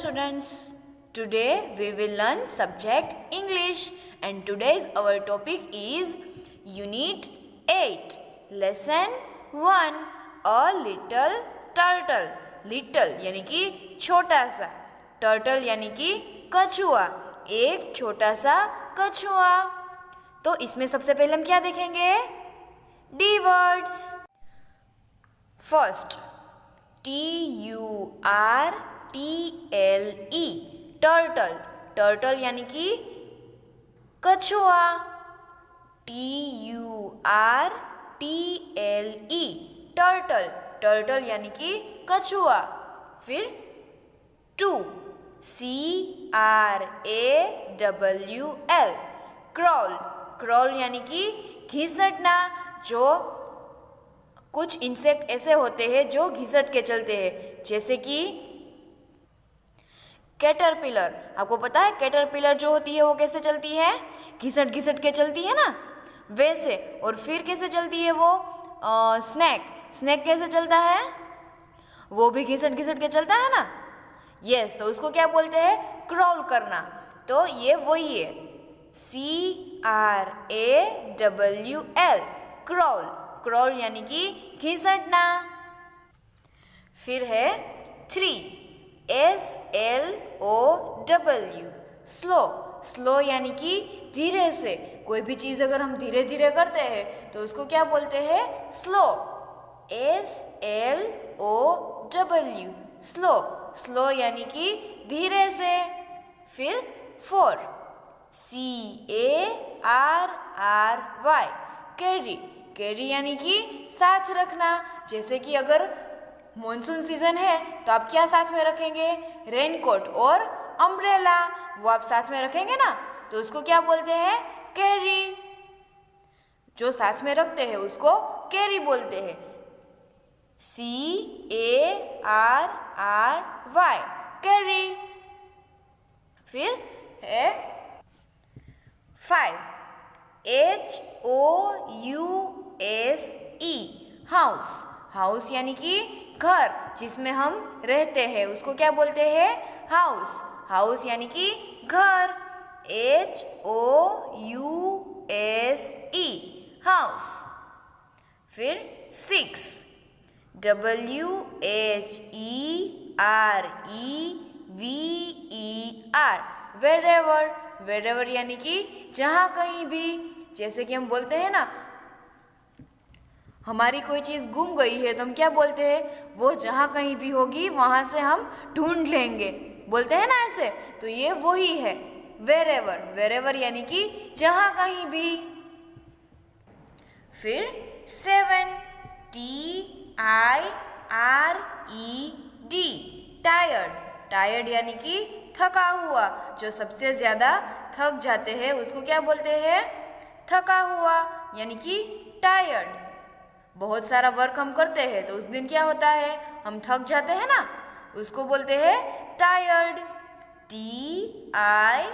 students. Today we will learn subject English and today's our topic is Unit 8 Lesson 1 A Little Turtle. Little यानी कि छोटा सा, turtle यानी कि कछुआ, एक छोटा सा कछुआ। तो इसमें सबसे पहले हम क्या देखेंगे? D words. First TURTLE turtle, turtle यानी कि कछुआ। TURTLE टर्टल, टर्टल यानी कि कछुआ। फिर 2 CRAWL क्रॉल, क्रॉल यानी कि घिसटना। जो कुछ इंसेक्ट ऐसे होते हैं जो घिसट के चलते हैं, जैसे कि कैटरपिलर। आपको पता है कैटरपिलर जो होती है वो कैसे चलती है? घिसट घिसट के चलती है ना, वैसे। और फिर कैसे चलती है वो? स्नैक, स्नैक कैसे चलता है? वो भी घिसट घिसट के चलता है ना। यस, तो उसको क्या बोलते हैं? क्रॉल करना। तो ये वही है, CRAWL क्रॉल, क्रॉल यानी कि घिसटना। फिर है 3 SLOW स्लो, स्लो यानी कि धीरे से। कोई भी चीज़ अगर हम धीरे धीरे करते हैं तो उसको क्या बोलते हैं? स्लो। SLOW स्लो, स्लो यानी कि धीरे से। फिर 4 CARRY कैरी, कैरी यानी कि साथ रखना। जैसे कि अगर मॉनसून सीजन है तो आप क्या साथ में रखेंगे? रेनकोट और अम्ब्रेला, वो आप साथ में रखेंगे ना, तो उसको क्या बोलते हैं? कैरी। जो साथ में रखते हैं उसको कैरी बोलते हैं, CARRY कैरी। फिर है 5 HOUSE हाउस, हाउस यानी कि घर जिसमें हम रहते हैं, उसको क्या बोलते हैं? हाउस, हाउस यानी कि घर, HOUSE हाउस। फिर 6 WHEREVER वेरेवर, वेरेवर यानी कि जहाँ कहीं भी। जैसे कि हम बोलते हैं ना, हमारी कोई चीज़ गुम गई है तो हम क्या बोलते हैं? वो जहाँ कहीं भी होगी वहाँ से हम ढूंढ लेंगे, बोलते हैं ना ऐसे। तो ये वही है वेरेवर, वेरेवर यानी कि जहाँ कहीं भी। फिर 7 TIRED टायर्ड, टायर्ड यानी कि थका हुआ। जो सबसे ज़्यादा थक जाते हैं उसको क्या बोलते हैं? थका हुआ यानी कि टायर्ड। बहुत सारा वर्क हम करते हैं तो उस दिन क्या होता है? हम थक जाते हैं ना, उसको बोलते हैं टायर्ड, TIRED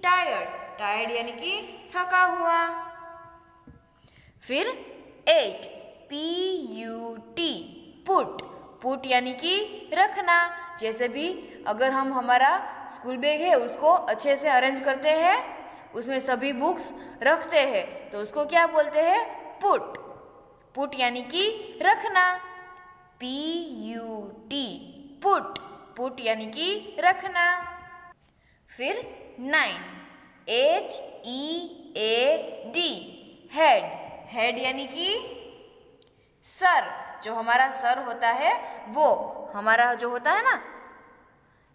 टायर्ड, टायर्ड यानी कि थका हुआ। फिर 8 PUT पुट, पुट यानी कि रखना। जैसे भी अगर हम हमारा स्कूल बैग है उसको अच्छे से अरेंज करते हैं, उसमें सभी बुक्स रखते हैं, तो उसको क्या बोलते हैं? पुट, पुट यानी कि रखना, PUT पुट, पुट यानी कि रखना। फिर 9 HEAD हेड, हेड यानी कि सर। जो हमारा सर होता है वो हमारा जो होता है ना,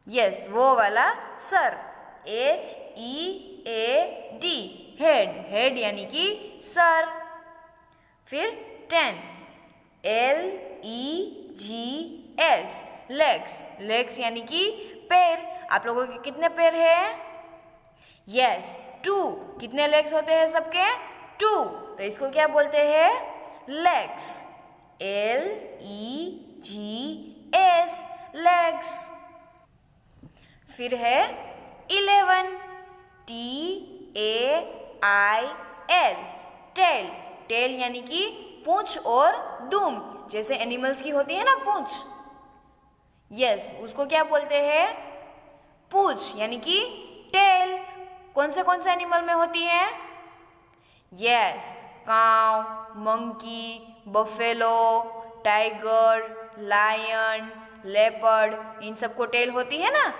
यस, वो वाला सर, HEAD हेड, हेड यानी कि सर। फिर 10 LEGS लेग्स, लेग्स यानी कि पैर। आप लोगों के कितने पैर हैं? यस, 2। कितने लेग्स होते हैं सबके? 2। तो इसको क्या बोलते हैं? Legs, LEGS legs. फिर है 11 TAIL टेल, टेल यानी कि पूंछ और दुम। जैसे एनिमल्स की होती है ना पूंछ, यस, उसको क्या बोलते हैं? पूंछ यानी कि टेल। कौन से एनिमल में होती है? Yes, cow, monkey, buffalo, tiger, lion, leopard, इन सबको टेल होती है ना?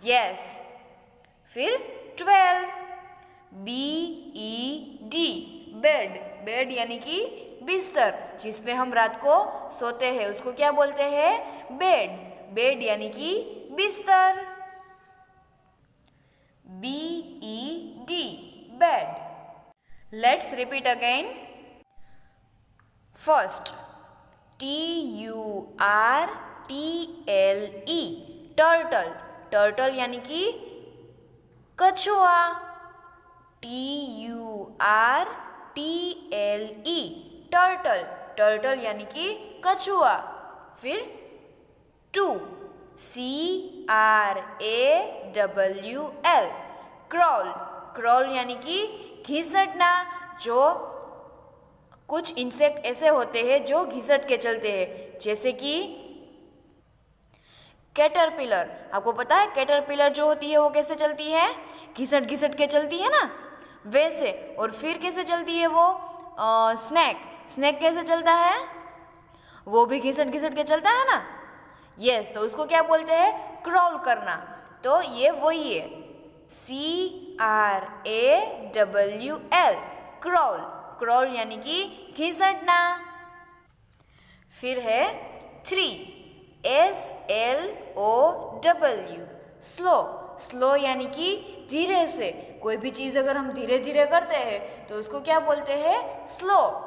यस। फिर 12, BED, बेड। बेड यानी कि बिस्तर, जिस पे हम रात को सोते हैं, उसको क्या बोलते हैं? बेड। बेड यानी कि बिस्तर। BED, bed. Let's repeat again. First, TURTLE, turtle. Turtle यानी कि कछुआ। TURTLE, turtle. टर्टल यानी कि कछुआ। फिर 2, CRAWL, क्रॉल। क्रॉल यानी कि घिसटना। जो कुछ इंसेक्ट ऐसे होते हैं जो घिसट के चलते हैं, जैसे कि कैटरपिलर। आपको पता है कैटरपिलर जो होती है वो कैसे चलती है? घिसट घिसट के चलती है ना, वैसे। और फिर कैसे चलती है वो? स्नैक। स्नैक कैसे चलता है? वो भी घिसट घिसट के चलता है ना। यस, तो उसको क्या बोलते हैं? क्रॉल करना। तो ये वही है, CRAWL, क्रॉल। क्रॉल यानी कि घिसटना। फिर है 3, SLOW, स्लो। स्लो यानी कि धीरे से। कोई भी चीज़ अगर हम धीरे धीरे करते हैं तो उसको क्या बोलते हैं? स्लो।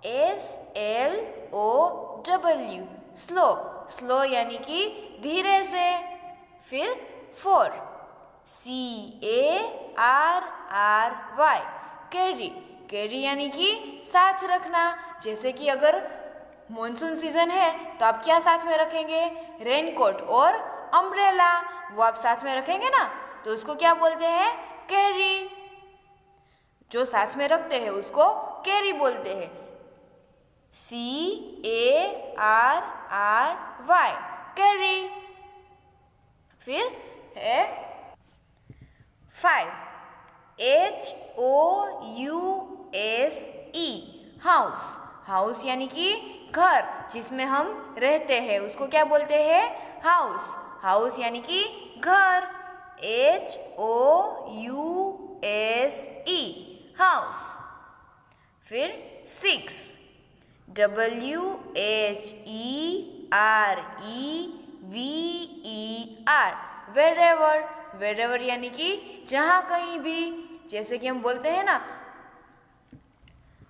SLOW, slow. स्लो यानी कि धीरे से। फिर 4, CARRY, कैरी। कैरी यानी कि साथ रखना। जैसे कि अगर मॉनसून सीजन है तो आप क्या साथ में रखेंगे? रेनकोट और अम्ब्रेला, वो आप साथ में रखेंगे ना, तो उसको क्या बोलते हैं? कैरी। जो साथ में रखते हैं उसको कैरी बोलते हैं। CARRY, carry. फिर है 5, HOUSE, हाउस। हाउस यानी कि घर, जिसमें हम रहते हैं, उसको क्या बोलते हैं? हाउस। हाउस यानी कि घर। HOUSE, house. फिर 6, WHEREVER, वेरेवर। वेरेवर यानी कि जहाँ कहीं भी। जैसे कि हम बोलते हैं ना,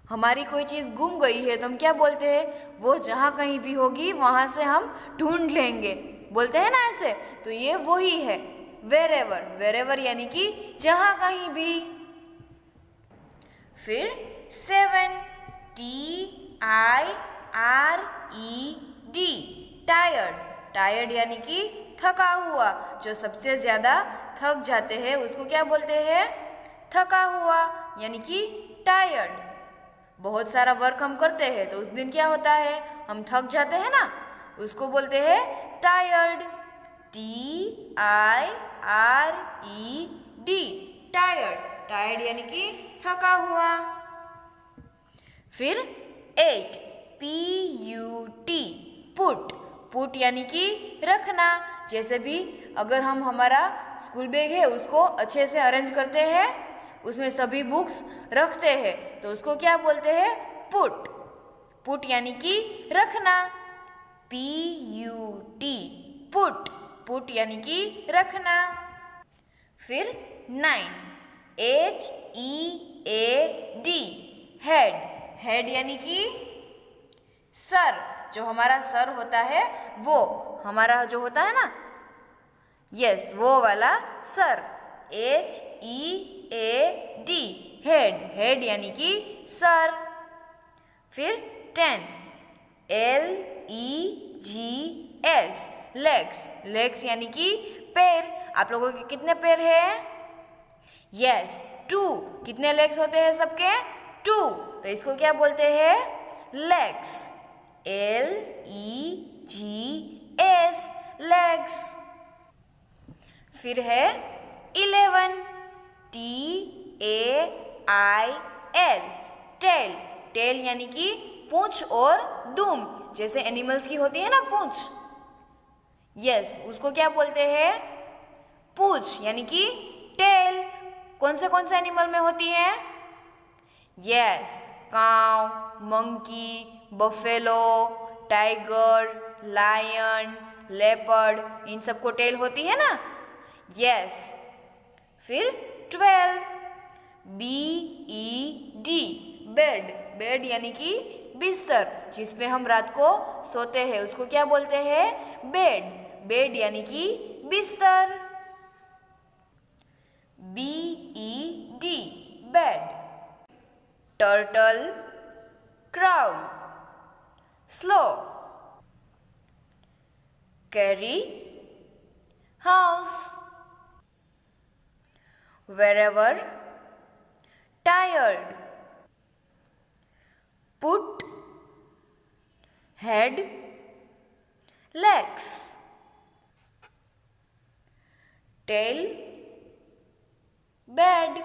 हमारी कोई चीज़ गुम गई है तो हम क्या बोलते हैं? वो जहाँ कहीं भी होगी वहाँ से हम ढूंढ लेंगे, बोलते हैं ना ऐसे। तो ये वही है, वेरेवर। वेरेवर यानी कि जहाँ कहीं भी। फिर 7, TIRED, टायर्ड। टायर्ड यानी कि थका हुआ। जो सबसे ज़्यादा थक जाते हैं उसको क्या बोलते हैं? थका हुआ यानी कि टायर्ड। बहुत सारा वर्क हम करते हैं तो उस दिन क्या होता है? हम थक जाते हैं ना, उसको बोलते हैं टायर्ड। TIRED, tired. टायर्ड यानी कि थका हुआ। फिर 8, PUT, पुट। पुट यानी कि रखना। जैसे भी अगर हम हमारा स्कूल बैग है उसको अच्छे से अरेंज करते हैं, उसमें सभी बुक्स रखते हैं, तो उसको क्या बोलते हैं? पुट। पुट यानी कि रखना। PUT, put. पुट यानी कि रखना। फिर 9, HEAD, हेड। हेड यानी कि सर। जो हमारा सर होता है वो हमारा जो होता है ना, यस, वो वाला सर। HEAD, head. हेड यानी कि सर। फिर 10, LEGS, लेग्स। लेग्स यानी कि पैर। आप लोगों के कितने पैर हैं? यस, 2। कितने लेग्स होते हैं सबके? 2। तो इसको क्या बोलते हैं? लेग्स। LEGS, legs. फिर है 11, TAIL, tail. tail यानी कि पूंछ और दुम, जैसे एनिमल्स की होती है ना पूंछ, यस, उसको क्या बोलते हैं? पूंछ यानी कि टेल. कौन से एनिमल में होती है? Yes, cow, monkey, buffalo, tiger, lion, leopard, इन सबको टेल होती है ना. यस. फिर 12, BED, बेड. बेड यानी कि बिस्तर, जिस पे हम रात को सोते हैं, उसको क्या बोलते हैं? बेड. बेड यानी कि बिस्तर. BED, bed. Turtle, crowd, slow. Carry, house. wherever, tired. Put, head, legs. Tail, bed.